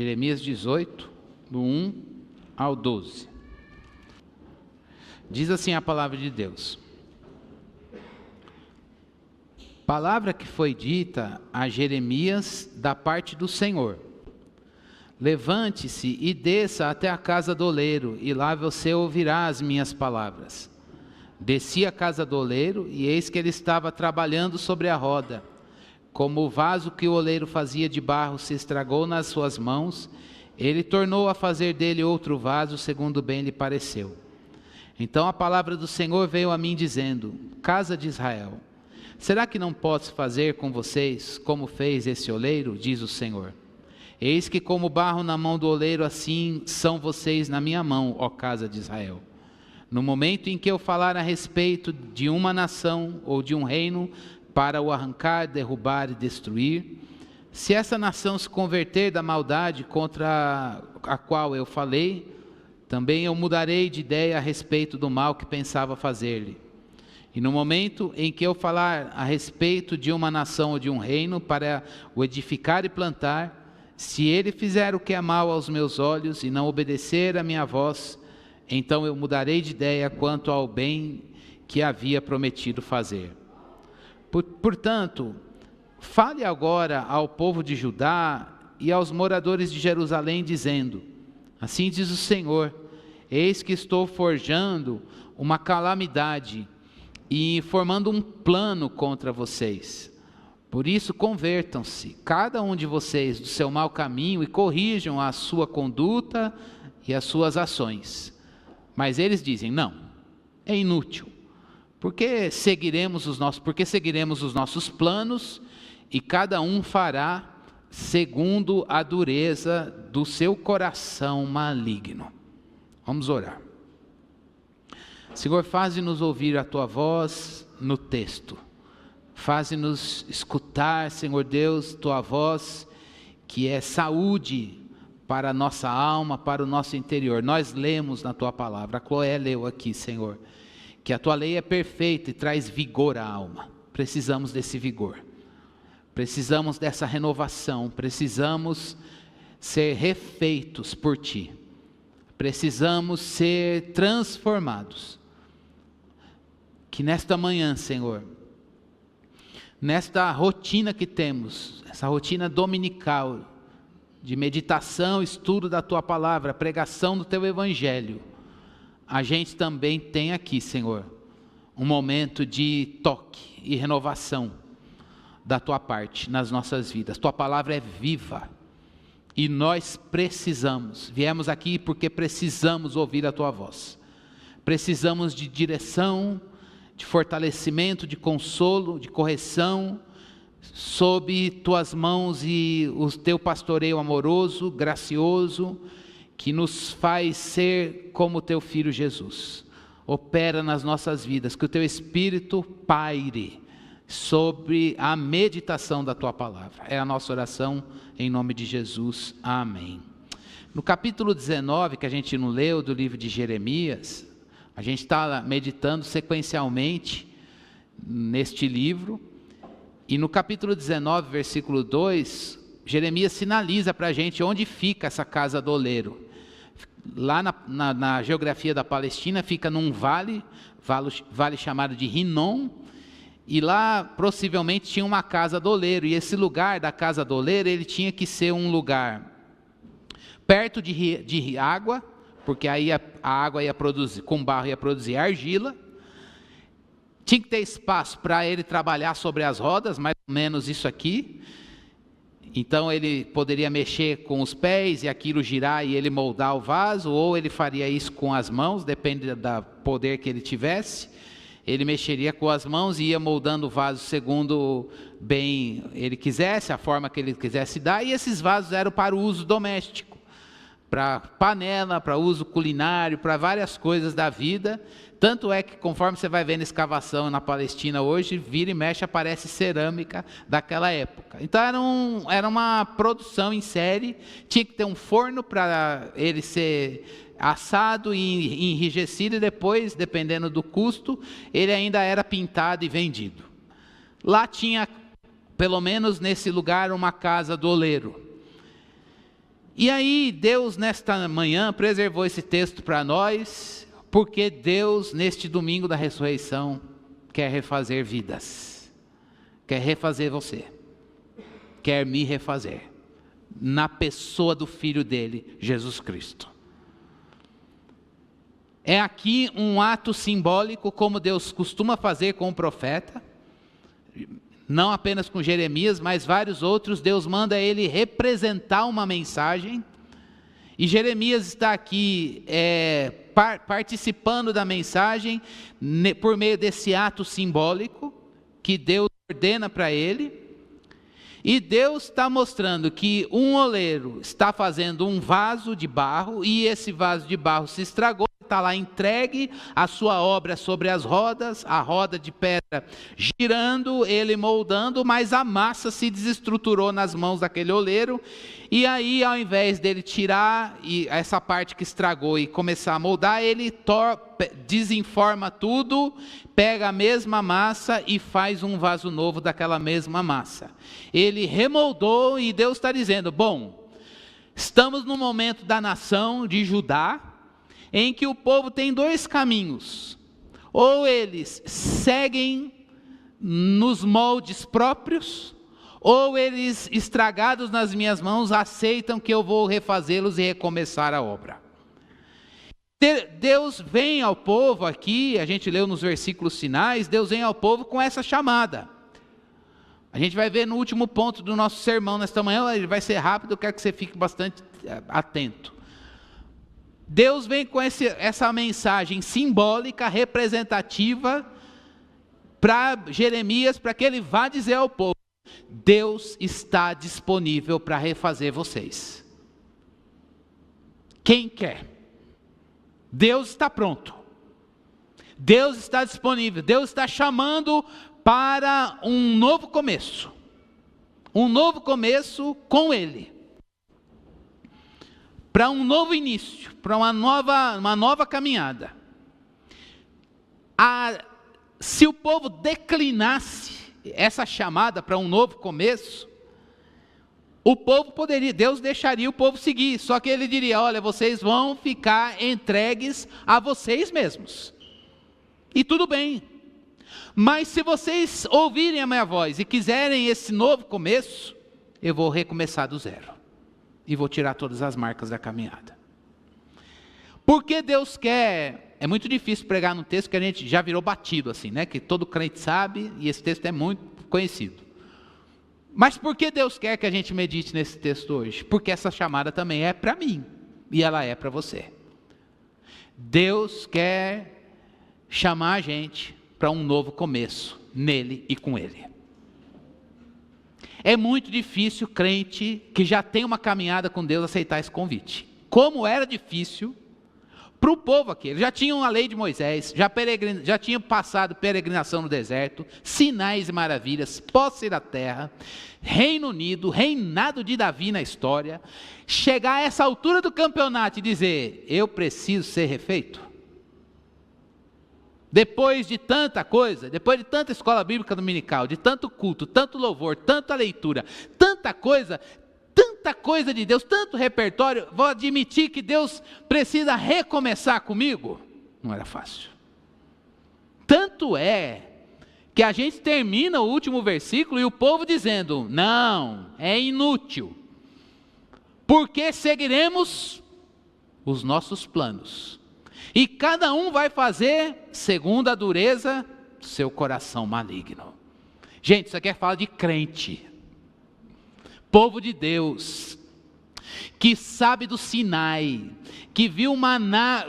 Jeremias 18, do 1 ao 12. Diz assim a palavra de Deus: palavra que foi dita a Jeremias da parte do Senhor: levante-se e desça até a casa do oleiro, e lá você ouvirá as minhas palavras. Desci à casa do oleiro, e eis que ele estava trabalhando sobre a roda. Como o vaso que o oleiro fazia de barro se estragou nas suas mãos, ele tornou a fazer dele outro vaso, segundo bem lhe pareceu. Então a palavra do Senhor veio a mim dizendo: casa de Israel, será que não posso fazer com vocês como fez esse oleiro, diz o Senhor? Eis que como barro na mão do oleiro, assim são vocês na minha mão, ó casa de Israel. No momento em que eu falar a respeito de uma nação ou de um reino, para o arrancar, derrubar e destruir, se essa nação se converter da maldade contra a qual eu falei, também eu mudarei de ideia a respeito do mal que pensava fazer-lhe. E no momento em que eu falar a respeito de uma nação ou de um reino, para o edificar e plantar, se ele fizer o que é mal aos meus olhos e não obedecer à minha voz, então eu mudarei de ideia quanto ao bem que havia prometido fazer. Portanto, fale agora ao povo de Judá e aos moradores de Jerusalém, dizendo: assim diz o Senhor, eis que estou forjando uma calamidade e formando um plano contra vocês. Por isso convertam-se, cada um de vocês, do seu mau caminho, e corrijam a sua conduta e as suas ações. Mas eles dizem: não, é inútil. Porque seguiremos os nossos planos, e cada um fará segundo a dureza do seu coração maligno. Vamos orar. Senhor, faze-nos ouvir a tua voz no texto. Faze-nos escutar, Senhor Deus, tua voz, que é saúde para a nossa alma, para o nosso interior. Nós lemos na tua palavra, a Chloé leu aqui, Senhor, que a tua lei é perfeita e traz vigor à alma. Precisamos desse vigor, precisamos dessa renovação, precisamos ser refeitos por ti, precisamos ser transformados. Que nesta manhã, Senhor, nesta rotina que temos, essa rotina dominical, de meditação, estudo da tua palavra, pregação do teu evangelho, a gente também tem aqui, Senhor, um momento de toque e renovação da tua parte nas nossas vidas. Tua palavra é viva e nós viemos aqui porque precisamos ouvir a tua voz. Precisamos de direção, de fortalecimento, de consolo, de correção, sob tuas mãos e o teu pastoreio amoroso, gracioso, que nos faz ser como teu Filho Jesus. Opera nas nossas vidas, que o teu Espírito paire sobre a meditação da tua palavra. É a nossa oração em nome de Jesus. Amém. No capítulo 19, que a gente não leu, do livro de Jeremias, a gente está meditando sequencialmente neste livro, e no capítulo 19, versículo 2, Jeremias sinaliza para a gente onde fica essa casa do oleiro. Lá na geografia da Palestina, fica num vale chamado de Rinom, e lá possivelmente tinha uma casa do oleiro, e esse lugar da casa do oleiro, ele tinha que ser um lugar perto de água, porque aí a água ia produzir, com barro ia produzir argila. Tinha que ter espaço para ele trabalhar sobre as rodas, mais ou menos isso aqui. Então ele poderia mexer com os pés e aquilo girar e ele moldar o vaso, ou ele faria isso com as mãos, depende do poder que ele tivesse. Ele mexeria com as mãos e ia moldando o vaso segundo bem ele quisesse, a forma que ele quisesse dar, e esses vasos eram para o uso doméstico, para panela, para uso culinário, para várias coisas da vida. Tanto é que conforme você vai vendo escavação na Palestina hoje, vira e mexe aparece cerâmica daquela época. Então era uma produção em série, tinha que ter um forno para ele ser assado e enrijecido, e depois, dependendo do custo, ele ainda era pintado e vendido. Lá tinha, pelo menos nesse lugar, uma casa do oleiro. E aí Deus nesta manhã preservou esse texto para nós, porque Deus neste domingo da ressurreição quer refazer vidas, quer refazer você, quer me refazer, na pessoa do Filho dele, Jesus Cristo. É aqui um ato simbólico, como Deus costuma fazer com o profeta, não apenas com Jeremias, mas vários outros. Deus manda ele representar uma mensagem, e Jeremias está aqui participando da mensagem, por meio desse ato simbólico, que Deus ordena para ele, e Deus está mostrando que um oleiro está fazendo um vaso de barro, e esse vaso de barro se estragou, está lá entregue a sua obra sobre as rodas, a roda de pedra girando, ele moldando, mas a massa se desestruturou nas mãos daquele oleiro, e aí ao invés dele tirar essa parte que estragou e começar a moldar, ele desenforma tudo, pega a mesma massa e faz um vaso novo daquela mesma massa. Ele remoldou, e Deus está dizendo, bom, estamos no momento da nação de Judá, em que o povo tem dois caminhos: ou eles seguem nos moldes próprios, ou eles, estragados nas minhas mãos, aceitam que eu vou refazê-los e recomeçar a obra. Deus vem ao povo aqui, a gente leu nos versículos finais, Deus vem ao povo com essa chamada. A gente vai ver no último ponto do nosso sermão nesta manhã, ele vai ser rápido, eu quero que você fique bastante atento. Deus vem com essa mensagem simbólica, representativa, para Jeremias, para que ele vá dizer ao povo: Deus está disponível para refazer vocês. Quem quer? Deus está pronto. Deus está disponível. Deus está chamando para um novo começo. Um novo começo com Ele. Para um novo início, para uma nova caminhada. Se o povo declinasse essa chamada para um novo começo, Deus deixaria o povo seguir, só que ele diria: olha, vocês vão ficar entregues a vocês mesmos, e tudo bem, mas se vocês ouvirem a minha voz e quiserem esse novo começo, eu vou recomeçar do zero, e vou tirar todas as marcas da caminhada. Porque Deus quer... É muito difícil pregar num texto que a gente já virou batido assim, né? Que todo crente sabe, e esse texto é muito conhecido. Mas por que Deus quer que a gente medite nesse texto hoje? Porque essa chamada também é para mim, e ela é para você. Deus quer chamar a gente para um novo começo, nele e com Ele. É muito difícil crente que já tem uma caminhada com Deus aceitar esse convite. Como era difícil para o povo aqui. Eles já tinham a lei de Moisés, já tinham passado peregrinação no deserto, sinais e maravilhas, posse da terra, Reino Unido, reinado de Davi na história. Chegar a essa altura do campeonato e dizer: eu preciso ser refeito. Depois de tanta coisa, depois de tanta escola bíblica dominical, de tanto culto, tanto louvor, tanta leitura, tanta coisa de Deus, tanto repertório, vou admitir que Deus precisa recomeçar comigo? Não era fácil. Tanto é que a gente termina o último versículo e o povo dizendo: não, é inútil, porque seguiremos os nossos planos. E cada um vai fazer segundo a dureza do seu coração maligno. Gente, isso aqui é fala de crente. Povo de Deus, que sabe do Sinai, que viu maná,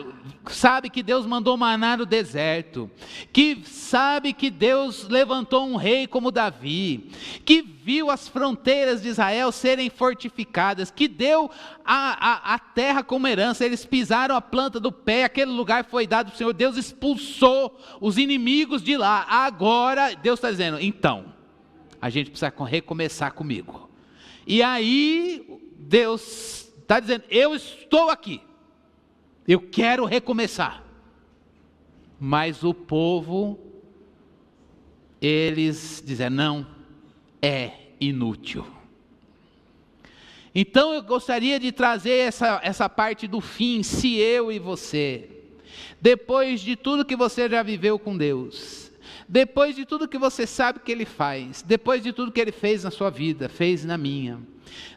sabe que Deus mandou maná no deserto, que sabe que Deus levantou um rei como Davi, que viu as fronteiras de Israel serem fortificadas, que deu a terra como herança, eles pisaram a planta do pé, aquele lugar foi dado para o Senhor, Deus expulsou os inimigos de lá. Agora Deus está dizendo: então, a gente precisa recomeçar comigo. E aí Deus está dizendo: eu estou aqui, eu quero recomeçar. Mas o povo, eles dizem: não, é inútil. Então eu gostaria de trazer essa parte do fim, se eu e você, depois de tudo que você já viveu com Deus, depois de tudo que você sabe que Ele faz, depois de tudo que Ele fez na sua vida, fez na minha,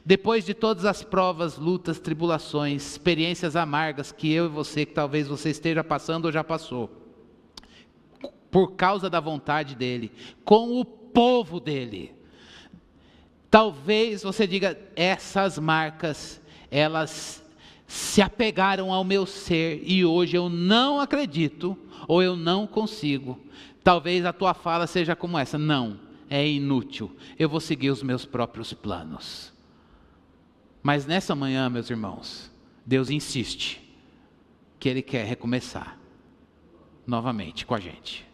depois de todas as provas, lutas, tribulações, experiências amargas que eu e você, que talvez você esteja passando ou já passou, por causa da vontade dEle, com o povo dEle, talvez você diga, essas marcas, elas se apegaram ao meu ser, e hoje eu não acredito, ou eu não consigo. Talvez a tua fala seja como essa: não, é inútil, eu vou seguir os meus próprios planos. Mas nessa manhã, meus irmãos, Deus insiste, que Ele quer recomeçar, novamente com a gente.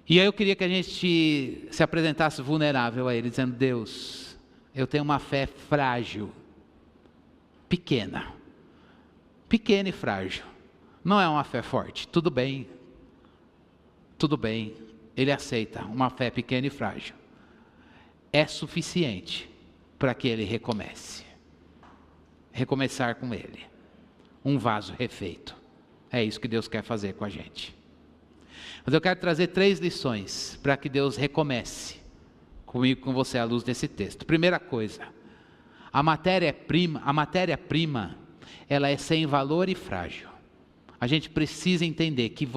E aí eu queria que a gente se apresentasse vulnerável a Ele, dizendo: Deus, eu tenho uma fé frágil, pequena e frágil, não é uma fé forte, tudo bem, Ele aceita uma fé pequena e frágil, é suficiente para que Ele recomeçar com Ele, um vaso refeito, é isso que Deus quer fazer com a gente. Mas eu quero trazer 3 lições para que Deus recomece comigo, com você, à luz desse texto. Primeira coisa, a matéria-prima, ela é sem valor e frágil. A gente precisa entender que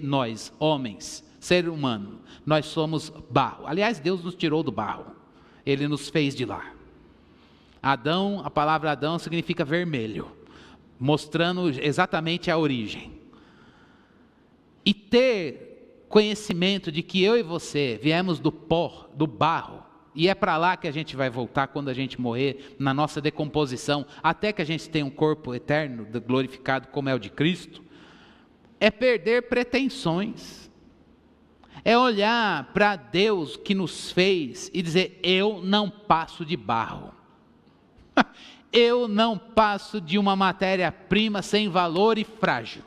nós, homens, ser humano, nós somos barro. Aliás, Deus nos tirou do barro, Ele nos fez de lá. Adão, a palavra Adão significa vermelho, mostrando exatamente a origem. E ter conhecimento de que eu e você viemos do pó, do barro, e é para lá que a gente vai voltar quando a gente morrer, na nossa decomposição, até que a gente tenha um corpo eterno, glorificado como é o de Cristo, é perder pretensões, é olhar para Deus que nos fez e dizer: eu não passo de barro, eu não passo de uma matéria-prima sem valor e frágil.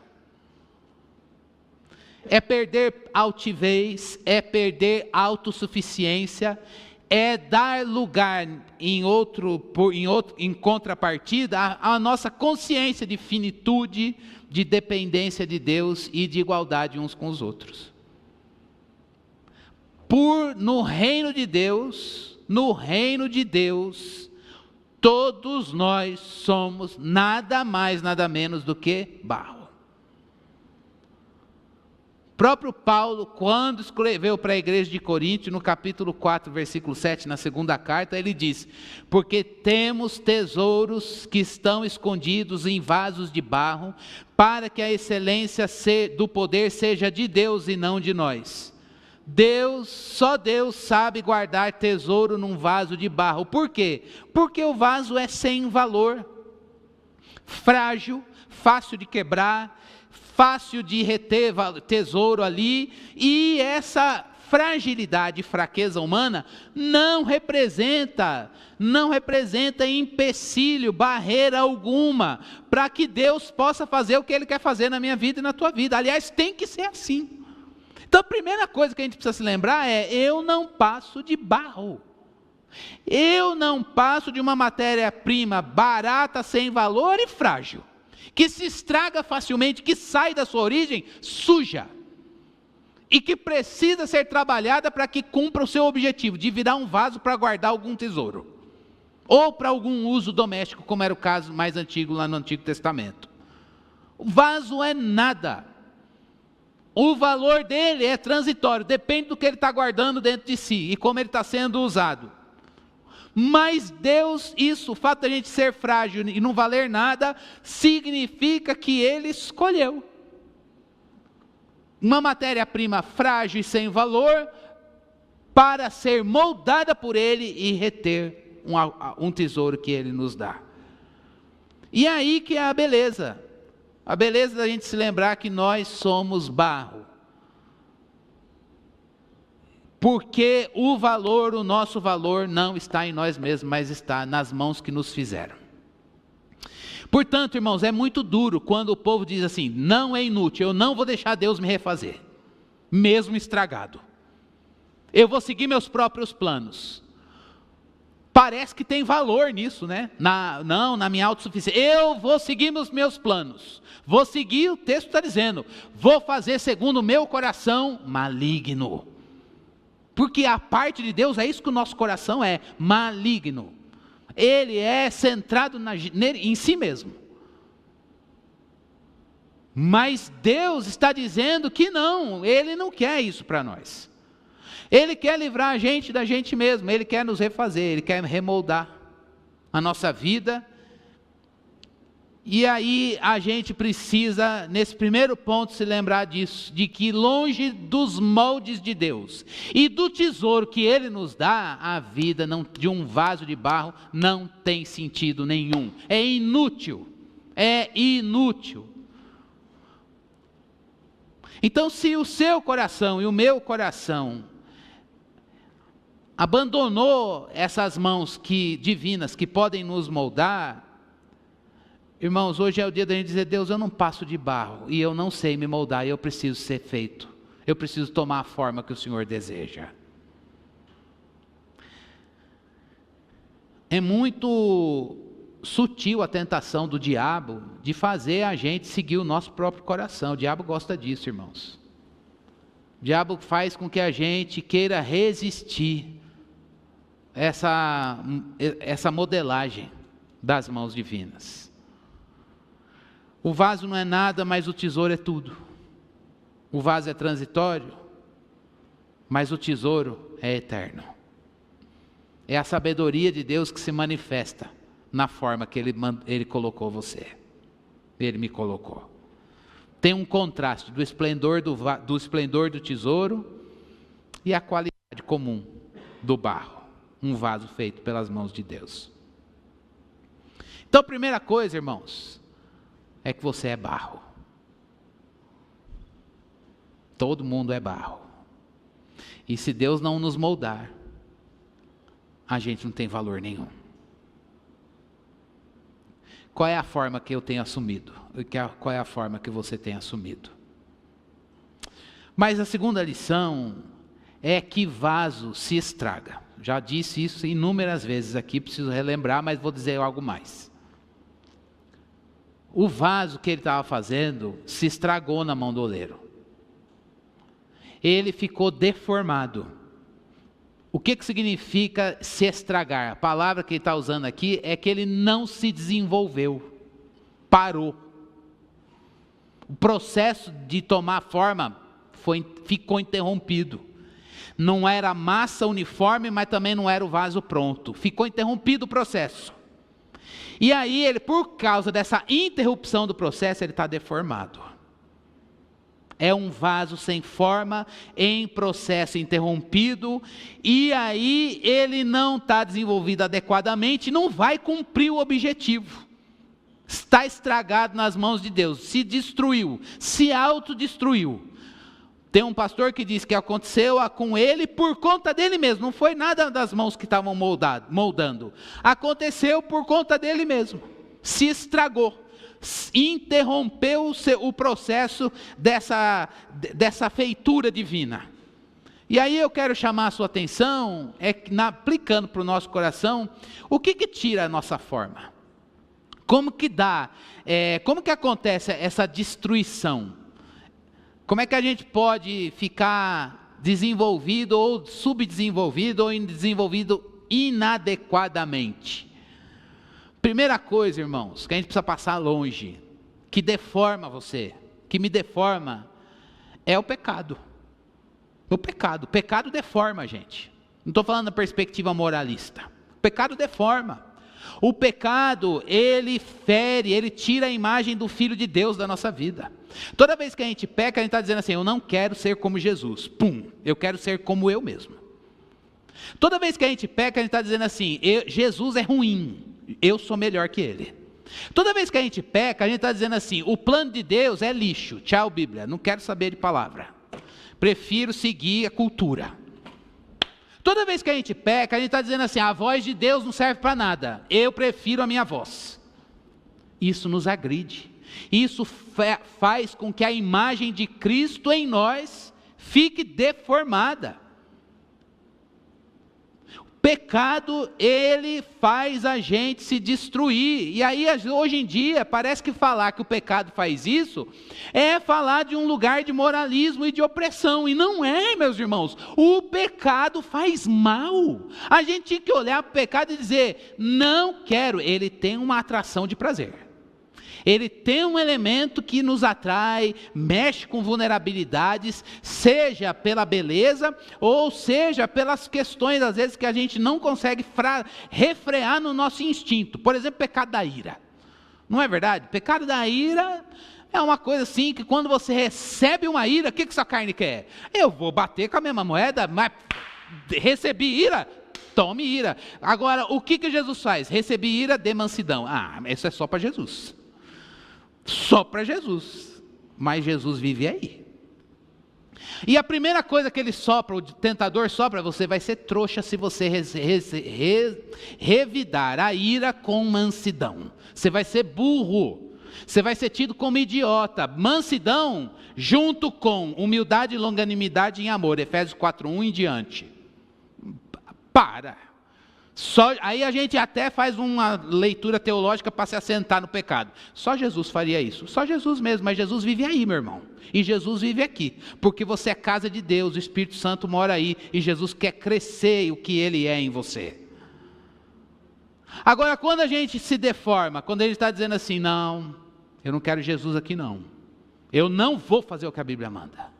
É perder altivez, é perder autossuficiência, é dar lugar em contrapartida à nossa consciência de finitude, de dependência de Deus e de igualdade uns com os outros. No reino de Deus, todos nós somos nada mais, nada menos do que barro. Próprio Paulo, quando escreveu para a igreja de Corinto, no capítulo 4, versículo 7, na segunda carta, ele diz: porque temos tesouros que estão escondidos em vasos de barro, para que a excelência do poder seja de Deus e não de nós. Só Deus sabe guardar tesouro num vaso de barro. Por quê? Porque o vaso é sem valor, frágil, fácil de quebrar, fácil de reter tesouro ali, e essa fragilidade e fraqueza humana não representa empecilho, barreira alguma, para que Deus possa fazer o que Ele quer fazer na minha vida e na tua vida. Aliás, tem que ser assim. Então a primeira coisa que a gente precisa se lembrar é: eu não passo de barro, eu não passo de uma matéria-prima barata, sem valor e frágil, que se estraga facilmente, que sai da sua origem suja, e que precisa ser trabalhada para que cumpra o seu objetivo, de virar um vaso para guardar algum tesouro, ou para algum uso doméstico, como era o caso mais antigo lá no Antigo Testamento. O vaso é nada, o valor dele é transitório, depende do que ele está guardando dentro de si, e como ele está sendo usado. Mas Deus, o fato de a gente ser frágil e não valer nada, significa que Ele escolheu uma matéria-prima frágil e sem valor, para ser moldada por Ele e reter um tesouro que Ele nos dá. E aí que é a beleza da gente se lembrar que nós somos barro. Porque o nosso valor não está em nós mesmos, mas está nas mãos que nos fizeram. Portanto, irmãos, é muito duro quando o povo diz assim: não é inútil, eu não vou deixar Deus me refazer, mesmo estragado. Eu vou seguir meus próprios planos. Parece que tem valor nisso, né? Na minha autossuficiência. Eu vou seguir os meus planos. Vou seguir, o texto está dizendo, vou fazer segundo o meu coração maligno. Porque a parte de Deus é isso que o nosso coração é, maligno. Ele é centrado em si mesmo. Mas Deus está dizendo que não, Ele não quer isso para nós. Ele quer livrar a gente da gente mesmo, Ele quer nos refazer, Ele quer remoldar a nossa vida. E aí a gente precisa, nesse primeiro ponto, se lembrar disso, de que longe dos moldes de Deus e do tesouro que Ele nos dá, a vida de um vaso de barro não tem sentido nenhum, é inútil, é inútil. Então, se o seu coração e o meu coração abandonou essas mãos divinas que podem nos moldar, irmãos, hoje é o dia da gente dizer, Deus, eu não passo de barro, e eu não sei me moldar, e eu preciso ser feito, eu preciso tomar a forma que o Senhor deseja. É muito sutil a tentação do diabo de fazer a gente seguir o nosso próprio coração. O diabo gosta disso, irmãos. O diabo faz com que a gente queira resistir essa modelagem das mãos divinas. O vaso não é nada, mas o tesouro é tudo. O vaso é transitório, mas o tesouro é eterno. É a sabedoria de Deus que se manifesta na forma que Ele colocou você. Ele me colocou. Tem um contraste do esplendor do tesouro e a qualidade comum do barro. Um vaso feito pelas mãos de Deus. Então a primeira coisa, irmãos, é que você é barro. Todo mundo é barro. E se Deus não nos moldar, a gente não tem valor nenhum. Qual é a forma que eu tenho assumido? Qual é a forma que você tem assumido? Mas a segunda lição é que vaso se estraga. Já disse isso inúmeras vezes aqui, preciso relembrar, mas vou dizer algo mais. O vaso que ele estava fazendo se estragou na mão do oleiro. Ele ficou deformado. O que significa se estragar? A palavra que ele está usando aqui é que ele não se desenvolveu, parou. O processo de tomar forma ficou interrompido. Não era massa uniforme, mas também não era o vaso pronto. Ficou interrompido o processo. E aí, por causa dessa interrupção do processo, ele está deformado. É um vaso sem forma, em processo interrompido, e aí ele não está desenvolvido adequadamente, não vai cumprir o objetivo. Está estragado nas mãos de Deus, se destruiu, se autodestruiu. Tem um pastor que diz que aconteceu com ele por conta dele mesmo, não foi nada das mãos que estavam moldando. Aconteceu por conta dele mesmo, se estragou. Interrompeu o processo dessa feitura divina. E aí eu quero chamar a sua atenção, aplicando para o nosso coração, o que tira a nossa forma? Como que acontece essa destruição? Como é que a gente pode ficar desenvolvido ou subdesenvolvido ou desenvolvido inadequadamente? Primeira coisa, irmãos, que a gente precisa passar longe, que deforma você, que me deforma, é o pecado. O pecado deforma a gente. Não estou falando da perspectiva moralista. O pecado deforma. O pecado, ele fere, ele tira a imagem do Filho de Deus da nossa vida. Toda vez que a gente peca, a gente está dizendo assim, eu não quero ser como Jesus. Pum, eu quero ser como eu mesmo. Toda vez que a gente peca, a gente está dizendo assim, Jesus é ruim. Eu sou melhor que ele. Toda vez que a gente peca, a gente está dizendo assim, o plano de Deus é lixo, tchau Bíblia, não quero saber de palavra, prefiro seguir a cultura. Toda vez que a gente peca, a gente está dizendo assim, a voz de Deus não serve para nada, eu prefiro a minha voz. Isso nos agride, isso faz com que a imagem de Cristo em nós fique deformada. Pecado, ele faz a gente se destruir. E aí, hoje em dia, parece que falar que o pecado faz isso é falar de um lugar de moralismo e de opressão. E não é, meus irmãos. O pecado faz mal. A gente tinha que olhar para o pecado e dizer: não quero. Ele tem uma atração de prazer. Ele tem um elemento que nos atrai, mexe com vulnerabilidades, seja pela beleza, ou seja pelas questões, às vezes, que a gente não consegue refrear no nosso instinto. Por exemplo, pecado da ira. Não é verdade? Pecado da ira é uma coisa assim, que quando você recebe uma ira, o que sua carne quer? Eu vou bater com a mesma moeda, mas recebi ira, tome ira. Agora, o que Jesus faz? Recebi ira, dê mansidão. Isso é só para Jesus. Só para Jesus, mas Jesus vive aí. E a primeira coisa que ele sopra, o tentador sopra, você vai ser trouxa se você revidar a ira com mansidão. Você vai ser burro, você vai ser tido como idiota. Mansidão junto com humildade, longanimidade e amor, Efésios 4:1 em diante. Aí a gente até faz uma leitura teológica para se assentar no pecado. Só Jesus faria isso, só Jesus mesmo, mas Jesus vive aí, meu irmão. E Jesus vive aqui, porque você é casa de Deus, o Espírito Santo mora aí, e Jesus quer crescer o que Ele é em você. Agora, quando a gente se deforma, quando Ele está dizendo assim: não, eu não quero Jesus aqui não, eu não vou fazer o que a Bíblia manda,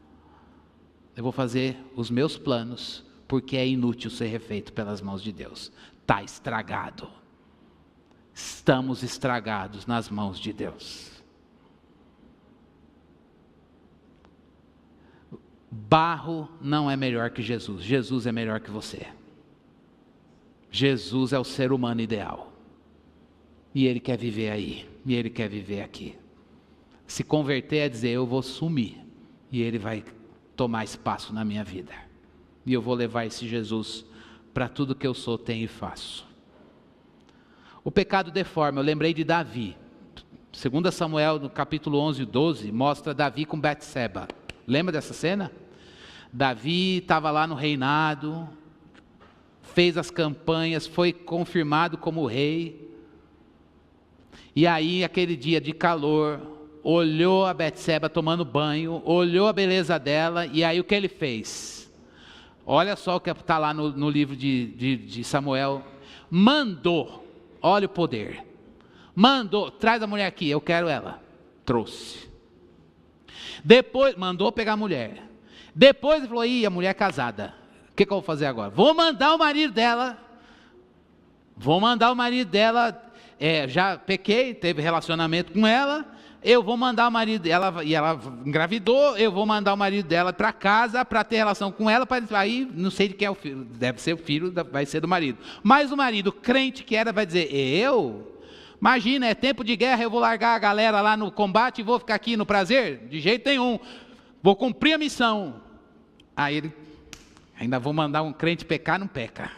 eu vou fazer os meus planos, porque é inútil ser refeito pelas mãos de Deus. Está estragado. Estamos estragados nas mãos de Deus. Barro não é melhor que Jesus. Jesus é melhor que você. Jesus é o ser humano ideal. E Ele quer viver aí. E Ele quer viver aqui. Se converter é dizer: eu vou sumir. E Ele vai tomar espaço na minha vida. E eu vou levar esse Jesus para tudo que eu sou, tenho e faço. O pecado deforma. Eu lembrei de Davi. 2 Samuel, no capítulo 11 e 12, mostra Davi com Betseba. Lembra dessa cena? Davi estava lá no reinado, fez as campanhas, foi confirmado como rei. E aí, aquele dia de calor, olhou a Betseba tomando banho, olhou a beleza dela, e aí o que ele fez? Olha só o que está lá no livro de Samuel. Mandou, olha o poder. Mandou, traz a mulher aqui, eu quero ela. Trouxe. Depois, mandou pegar a mulher. Depois ele falou: a mulher é casada. O que eu vou fazer agora? Vou mandar o marido dela. Já pequei, teve relacionamento com ela. Eu vou mandar o marido dela, e ela engravidou, eu vou mandar o marido dela para casa para ter relação com ela, aí não sei de quem é o filho, deve ser o filho, vai ser do marido. Mas o marido, crente que era, vai dizer: imagina, é tempo de guerra, eu vou largar a galera lá no combate e vou ficar aqui no prazer? De jeito nenhum, vou cumprir a missão. Aí ele, ainda vou mandar um crente pecar, não peca.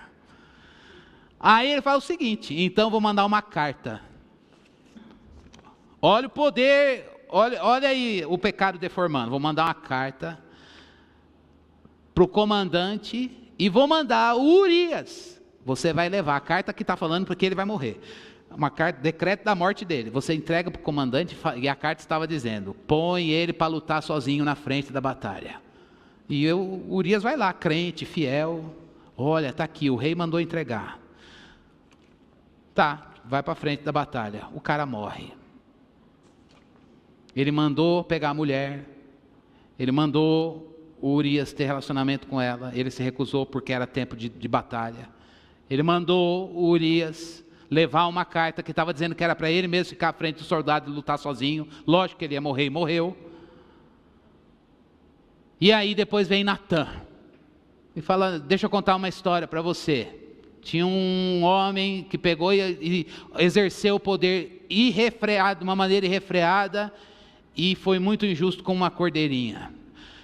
Aí ele fala o seguinte: então vou mandar uma carta. Olha o poder, olha aí o pecado deformando. Vou mandar uma carta para o comandante e vou mandar o Urias. Você vai levar a carta que está falando porque ele vai morrer. Uma carta, decreto da morte dele. Você entrega para o comandante e a carta estava dizendo: põe ele para lutar sozinho na frente da batalha. E o Urias vai lá, crente, fiel. Olha, está aqui, o rei mandou entregar. Tá, vai para frente da batalha. O cara morre. Ele mandou pegar a mulher, ele mandou o Urias ter relacionamento com ela, ele se recusou porque era tempo de batalha. Ele mandou o Urias levar uma carta que estava dizendo que era para ele mesmo ficar à frente do soldado e lutar sozinho. Lógico que ele ia morrer e morreu. E aí depois vem Natã e fala: deixa eu contar uma história para você. Tinha um homem que pegou e exerceu o poder irrefreado, de uma maneira irrefreada, e foi muito injusto com uma cordeirinha.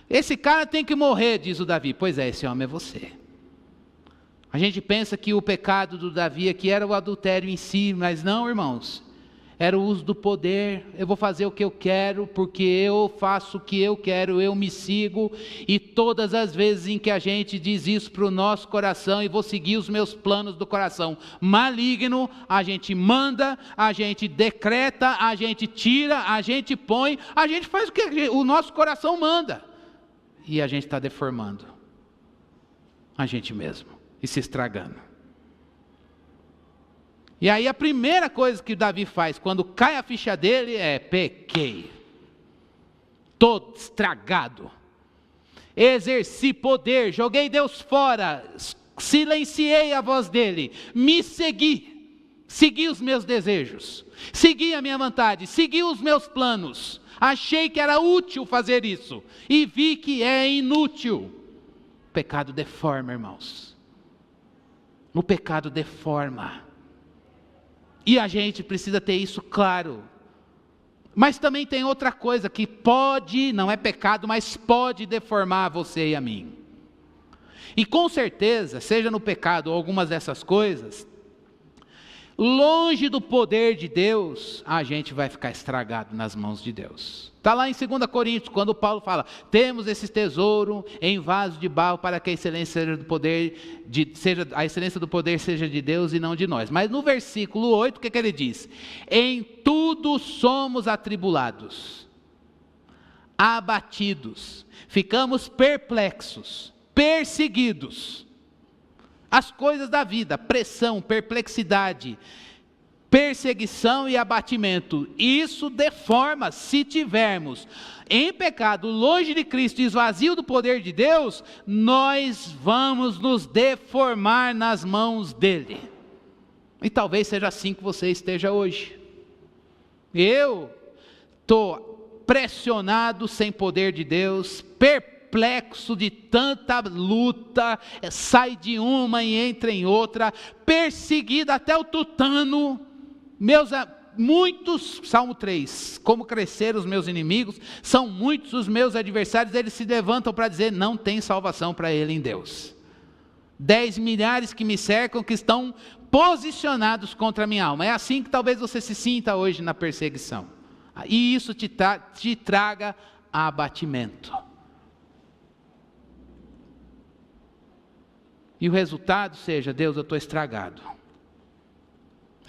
Esse cara tem que morrer, diz o Davi. Pois é, esse homem é você. A gente pensa que o pecado do Davi aqui era o adultério em si, mas não, irmãos. era o uso do poder. Eu vou fazer o que eu quero, porque eu faço o que eu quero, eu me sigo. E todas as vezes em que a gente diz isso para o nosso coração, e vou seguir os meus planos do coração maligno, a gente manda, a gente decreta, a gente tira, a gente põe, a gente faz o que o nosso coração manda. E a gente está deformando a gente mesmo e se estragando. E aí a primeira coisa que Davi faz quando cai a ficha dele é: pequei, todo estragado, exerci poder, joguei Deus fora, silenciei a voz dele, me segui os meus desejos, segui a minha vontade, segui os meus planos, achei que era útil fazer isso e vi que é inútil. O pecado deforma, irmãos. O pecado deforma. E a gente precisa ter isso claro. Mas também tem outra coisa que pode, não é pecado, mas pode deformar você e a mim. E com certeza, seja no pecado ou algumas dessas coisas, longe do poder de Deus, a gente vai ficar estragado nas mãos de Deus. Está lá em 2 Coríntios, quando Paulo fala: temos esse tesouro em vaso de barro, para que a excelência seja do poder a excelência do poder seja de Deus e não de nós. Mas no versículo 8, o que ele diz? Em tudo somos atribulados, abatidos, ficamos perplexos, perseguidos. As coisas da vida, pressão, perplexidade, perseguição e abatimento, isso deforma. Se tivermos em pecado, longe de Cristo, esvazio do poder de Deus, nós vamos nos deformar nas mãos dele. E talvez seja assim que você esteja hoje. Eu estou pressionado sem poder de Deus, perplexo de tanta luta, sai de uma e entra em outra, perseguido até o tutano. Muitos, Salmo 3, como cresceram os meus inimigos, são muitos os meus adversários, eles se levantam para dizer: não tem salvação para ele em Deus. 10 milhares que me cercam, que estão posicionados contra a minha alma. É assim que talvez você se sinta hoje na perseguição. E isso te traga abatimento. E o resultado seja: Deus, eu estou estragado.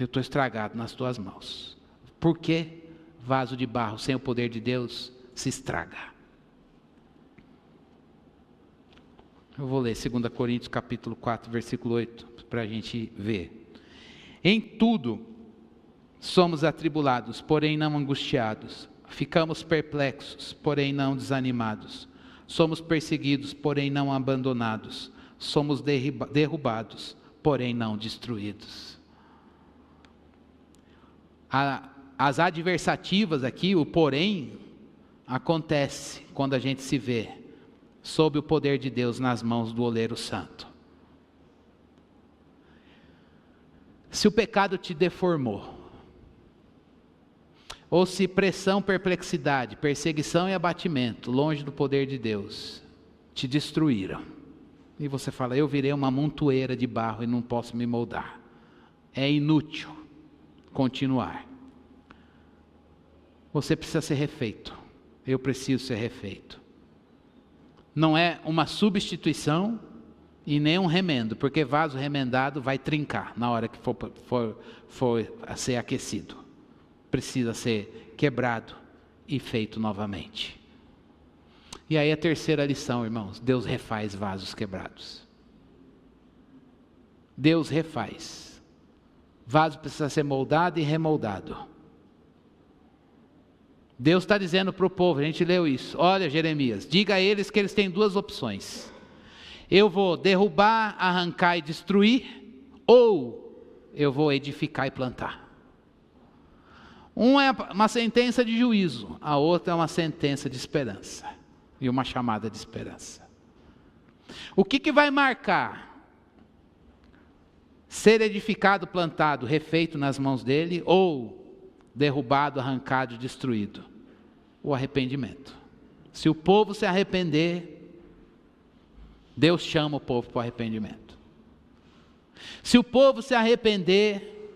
Eu estou estragado nas tuas mãos. Por quê? Vaso de barro sem o poder de Deus se estraga. Eu vou ler 2 Coríntios capítulo 4, versículo 8, para a gente ver. Em tudo somos atribulados, porém não angustiados. Ficamos perplexos, porém não desanimados. Somos perseguidos, porém não abandonados. Somos derrubados, porém não destruídos. As adversativas aqui, o porém, acontece quando a gente se vê sob o poder de Deus nas mãos do oleiro santo. Se o pecado te deformou, ou se pressão, perplexidade, perseguição e abatimento, longe do poder de Deus, te destruíram, e você fala: eu virei uma montoeira de barro e não posso me moldar, é inútil continuar. Você precisa ser refeito. Eu preciso ser refeito. Não é uma substituição e nem um remendo, porque vaso remendado vai trincar na hora que for a ser aquecido. Precisa ser quebrado e feito novamente. E aí a terceira lição, irmãos: Deus refaz vasos quebrados. Deus refaz. Vaso precisa ser moldado e remoldado. Deus está dizendo para o povo, a gente leu isso: olha, Jeremias, diga a eles que eles têm duas opções. Eu vou derrubar, arrancar e destruir, ou eu vou edificar e plantar. Uma é uma sentença de juízo, a outra é uma sentença de esperança e uma chamada de esperança. O que vai marcar ser edificado, plantado, refeito nas mãos dele, ou derrubado, arrancado, destruído? O arrependimento. Se o povo se arrepender, Deus chama o povo para o arrependimento. Se o povo se arrepender,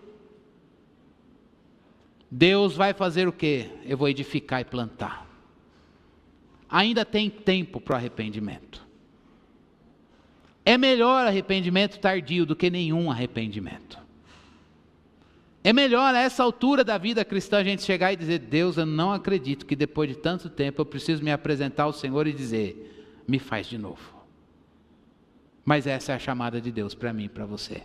Deus vai fazer o quê? Eu vou edificar e plantar. Ainda tem tempo para o arrependimento. É melhor arrependimento tardio do que nenhum arrependimento. É melhor a essa altura da vida cristã a gente chegar e dizer: Deus, eu não acredito que depois de tanto tempo eu preciso me apresentar ao Senhor e dizer: me faz de novo. Mas essa é a chamada de Deus para mim e para você.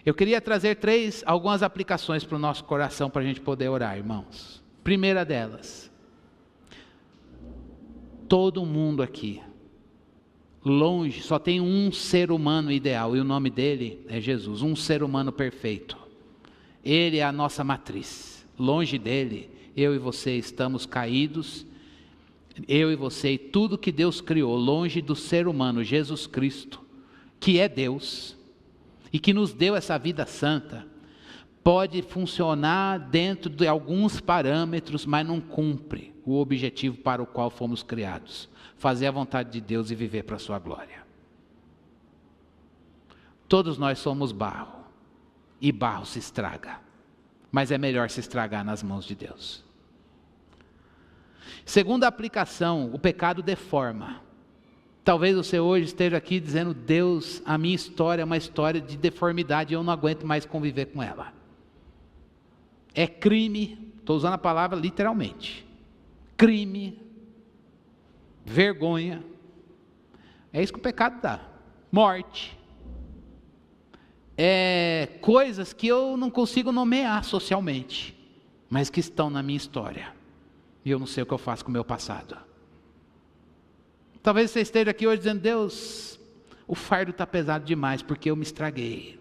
Eu queria trazer algumas aplicações para o nosso coração para a gente poder orar, irmãos. Primeira delas: todo mundo aqui, longe, só tem um ser humano ideal, e o nome dele é Jesus, um ser humano perfeito. Ele é a nossa matriz. Longe dele, eu e você estamos caídos, eu e você e tudo que Deus criou, longe do ser humano, Jesus Cristo, que é Deus, e que nos deu essa vida santa, pode funcionar dentro de alguns parâmetros, mas não cumpre o objetivo para o qual fomos criados: fazer a vontade de Deus e viver para a sua glória. Todos nós somos barro, e barro se estraga, mas é melhor se estragar nas mãos de Deus. Segunda aplicação: o pecado deforma. Talvez você hoje esteja aqui dizendo: Deus, a minha história é uma história de deformidade, eu não aguento mais conviver com ela. É crime, estou usando a palavra literalmente, crime, vergonha, é isso que o pecado dá. Morte, coisas que eu não consigo nomear socialmente, mas que estão na minha história, e eu não sei o que eu faço com o meu passado. Talvez você esteja aqui hoje dizendo: Deus, o fardo está pesado demais, porque eu me estraguei,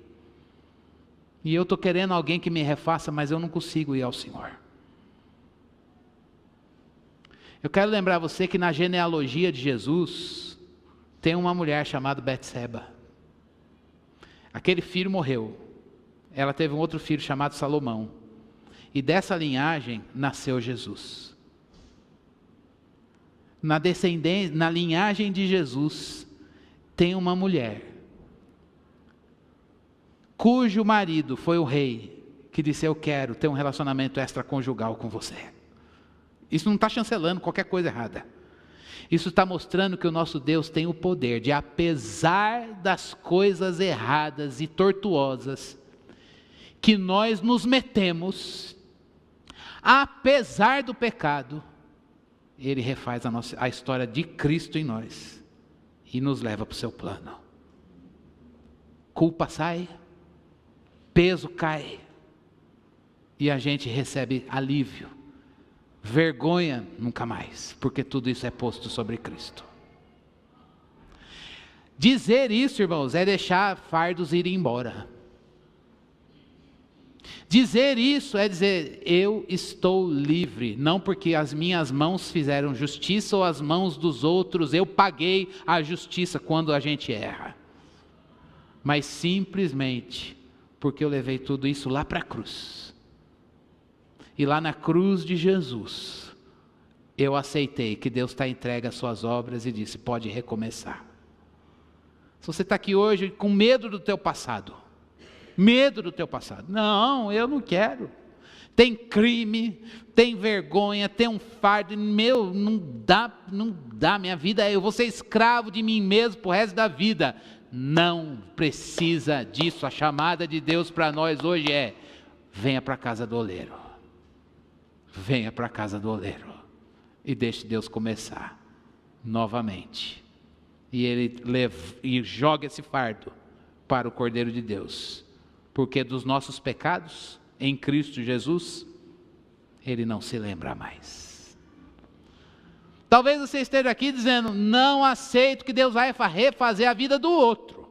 e eu estou querendo alguém que me refaça, mas eu não consigo ir ao Senhor. Eu quero lembrar você que na genealogia de Jesus, tem uma mulher chamada Betseba. Aquele filho morreu, ela teve um outro filho chamado Salomão, e dessa linhagem nasceu Jesus. Na linhagem de Jesus, tem uma mulher, cujo marido foi o rei, que disse: eu quero ter um relacionamento extraconjugal com você. Isso não está chancelando qualquer coisa errada. Isso está mostrando que o nosso Deus tem o poder de, apesar das coisas erradas e tortuosas que nós nos metemos, apesar do pecado, Ele refaz a história de Cristo em nós e nos leva para o seu plano. Culpa sai, peso cai, e a gente recebe alívio. Vergonha nunca mais, porque tudo isso é posto sobre Cristo. Dizer isso, irmãos, é deixar fardos ir embora. Dizer isso é dizer: eu estou livre, não porque as minhas mãos fizeram justiça ou as mãos dos outros, eu paguei a justiça quando a gente erra, mas simplesmente porque eu levei tudo isso lá para a cruz. E lá na cruz de Jesus, eu aceitei que Deus está entregue às suas obras e disse: pode recomeçar. Se você está aqui hoje com medo do teu passado, não, eu não quero. Tem crime, tem vergonha, tem um fardo, não dá, minha vida, eu vou ser escravo de mim mesmo para o resto da vida. Não precisa disso. A chamada de Deus para nós hoje é: venha para a casa do oleiro. Venha para a casa do oleiro e deixe Deus começar novamente. E Ele joga esse fardo para o Cordeiro de Deus, porque dos nossos pecados em Cristo Jesus, Ele não se lembra mais. Talvez você esteja aqui dizendo: não aceito que Deus vai refazer a vida do outro.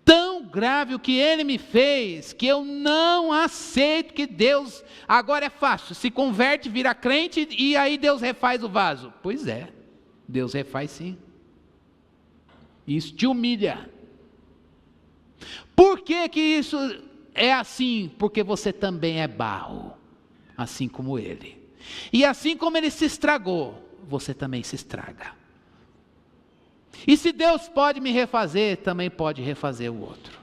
Tão grave o que ele me fez, que eu não aceito que Deus, agora é fácil, se converte, vira crente e aí Deus refaz o vaso. Pois é, Deus refaz sim. Isso te humilha. Por que que isso é assim? Porque você também é barro, assim como ele. E assim como ele se estragou, você também se estraga. E se Deus pode me refazer, também pode refazer o outro.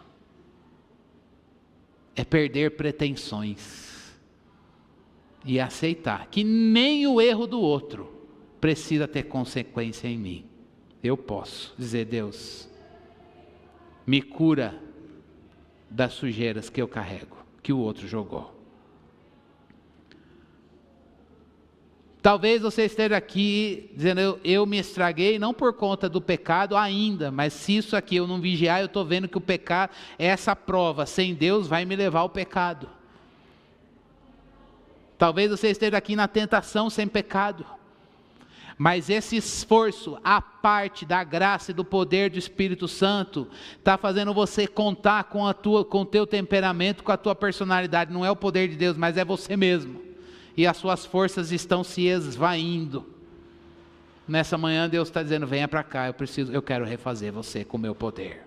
é perder pretensões e aceitar que nem o erro do outro precisa ter consequência em mim. Eu posso dizer: Deus, me cura das sujeiras que eu carrego, que o outro jogou. Talvez você esteja aqui dizendo: eu me estraguei não por conta do pecado ainda, mas se isso aqui eu não vigiar, eu estou vendo que o pecado, essa prova sem Deus vai me levar ao pecado. Talvez você esteja aqui na tentação sem pecado, mas esse esforço, a parte da graça e do poder do Espírito Santo, está fazendo você contar com o teu temperamento, com a tua personalidade. Não é o poder de Deus, mas é você mesmo. E as suas forças estão se esvaindo. Nessa manhã Deus está dizendo: venha para cá, eu quero refazer você com o meu poder.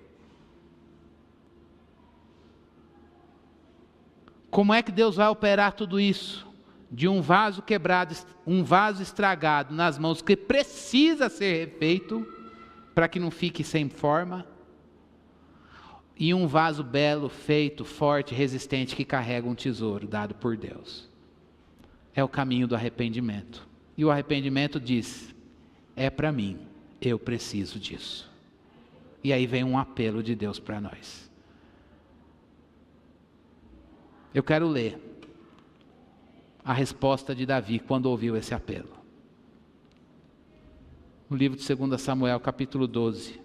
Como é que Deus vai operar tudo isso? De um vaso quebrado, um vaso estragado nas mãos, que precisa ser refeito, para que não fique sem forma, e um vaso belo, feito, forte, resistente, que carrega um tesouro dado por Deus. É o caminho do arrependimento. E o arrependimento diz: é para mim, eu preciso disso. E aí vem um apelo de Deus para nós. Eu quero ler a resposta de Davi quando ouviu esse apelo. No livro de 2 Samuel, capítulo 12.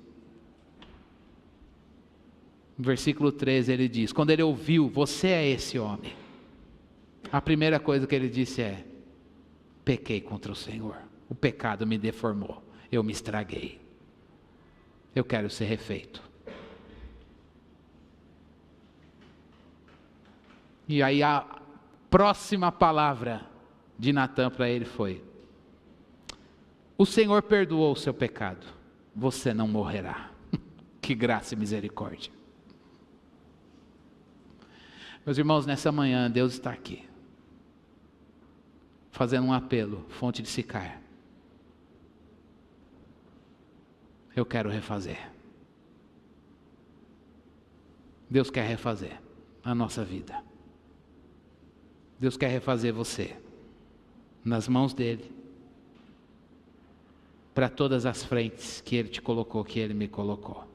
No versículo 13 ele diz: quando ele ouviu: você é esse homem, a primeira coisa que ele disse é: pequei contra o Senhor, o pecado me deformou, eu me estraguei, eu quero ser refeito. E aí a próxima palavra de Natã para ele foi: o Senhor perdoou o seu pecado, você não morrerá. Que graça e misericórdia. Meus irmãos, nessa manhã Deus está aqui, fazendo um apelo, fonte de Sicar. Eu quero refazer. Deus quer refazer a nossa vida. Deus quer refazer você nas mãos dEle, para todas as frentes que Ele te colocou, que Ele me colocou.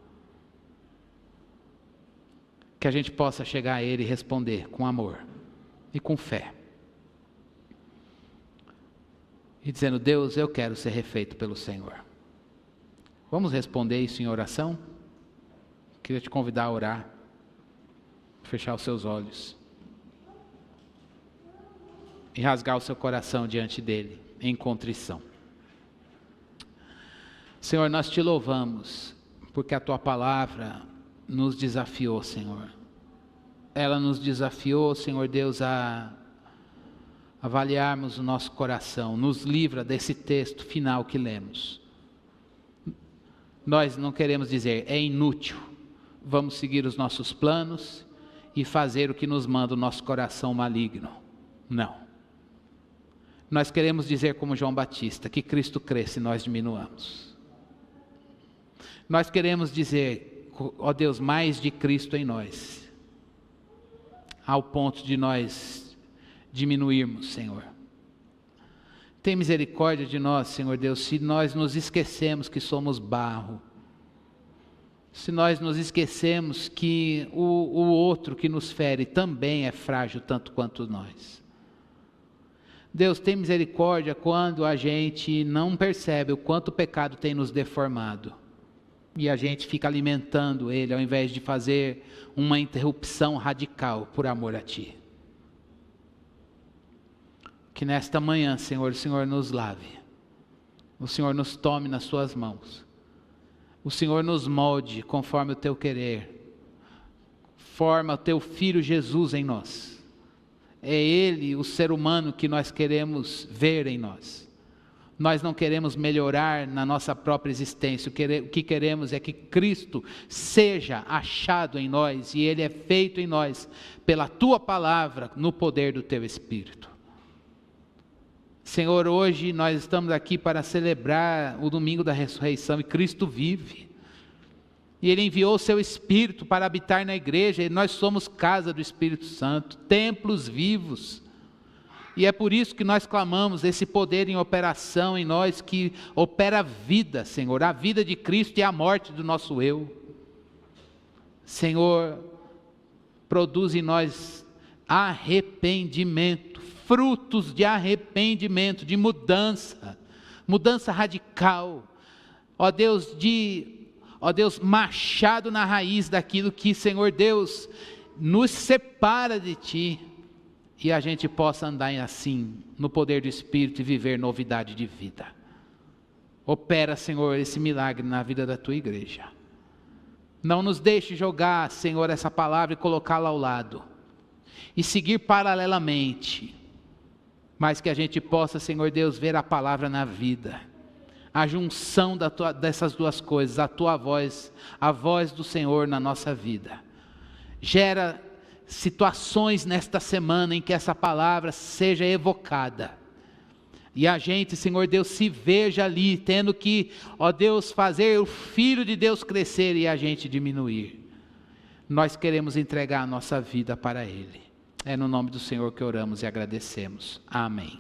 Que a gente possa chegar a Ele e responder com amor e com fé. E dizendo: Deus, eu quero ser refeito pelo Senhor. Vamos responder isso em oração? Queria te convidar a orar, fechar os seus olhos e rasgar o seu coração diante dEle em contrição. Senhor, nós te louvamos porque a Tua palavra nos desafiou, Senhor. Ela nos desafiou, Senhor Deus, a avaliarmos o nosso coração. Nos livra desse texto final que lemos. Nós não queremos dizer: é inútil, vamos seguir os nossos planos e fazer o que nos manda o nosso coração maligno. Não. Nós queremos dizer como João Batista, que Cristo cresça e nós diminuamos. Nós queremos dizer: ó Deus, mais de Cristo em nós, ao ponto de nós diminuirmos, Senhor. Tem misericórdia de nós, Senhor Deus, se nós nos esquecemos que somos barro, se nós nos esquecemos que o outro que nos fere também é frágil tanto quanto nós. Deus, tem misericórdia quando a gente não percebe o quanto o pecado tem nos deformado e a gente fica alimentando ele ao invés de fazer uma interrupção radical por amor a Ti. Que nesta manhã, Senhor, o Senhor nos lave, o Senhor nos tome nas Suas mãos, o Senhor nos molde conforme o Teu querer, forma o Teu Filho Jesus em nós. É Ele o ser humano que nós queremos ver em nós. Nós não queremos melhorar na nossa própria existência, o que queremos é que Cristo seja achado em nós, e Ele é feito em nós, pela Tua palavra, no poder do Teu Espírito. Senhor, hoje nós estamos aqui para celebrar o domingo da ressurreição, e Cristo vive. E Ele enviou o seu Espírito para habitar na igreja, e nós somos casa do Espírito Santo, templos vivos. E é por isso que nós clamamos esse poder em operação em nós, que opera a vida, Senhor, a vida de Cristo e a morte do nosso eu. Senhor, produz em nós arrependimento, frutos de arrependimento, de mudança radical. Ó Deus, machado na raiz daquilo que, Senhor Deus, nos separa de Ti, e a gente possa andar assim, no poder do Espírito, e viver novidade de vida. Opera, Senhor, esse milagre na vida da Tua igreja. Não nos deixe jogar, Senhor, essa palavra e colocá-la ao lado, e seguir paralelamente, mas que a gente possa, Senhor Deus, ver a palavra na vida, a junção dessas duas coisas, a Tua voz, a voz do Senhor na nossa vida. Gera situações nesta semana em que essa palavra seja evocada, e a gente, Senhor Deus, se veja ali, tendo que, ó Deus, fazer o Filho de Deus crescer e a gente diminuir. Nós queremos entregar a nossa vida para Ele. É no nome do Senhor que oramos e agradecemos. Amém.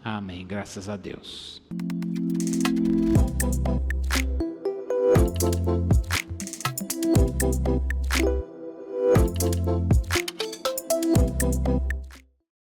Amém. Graças a Deus.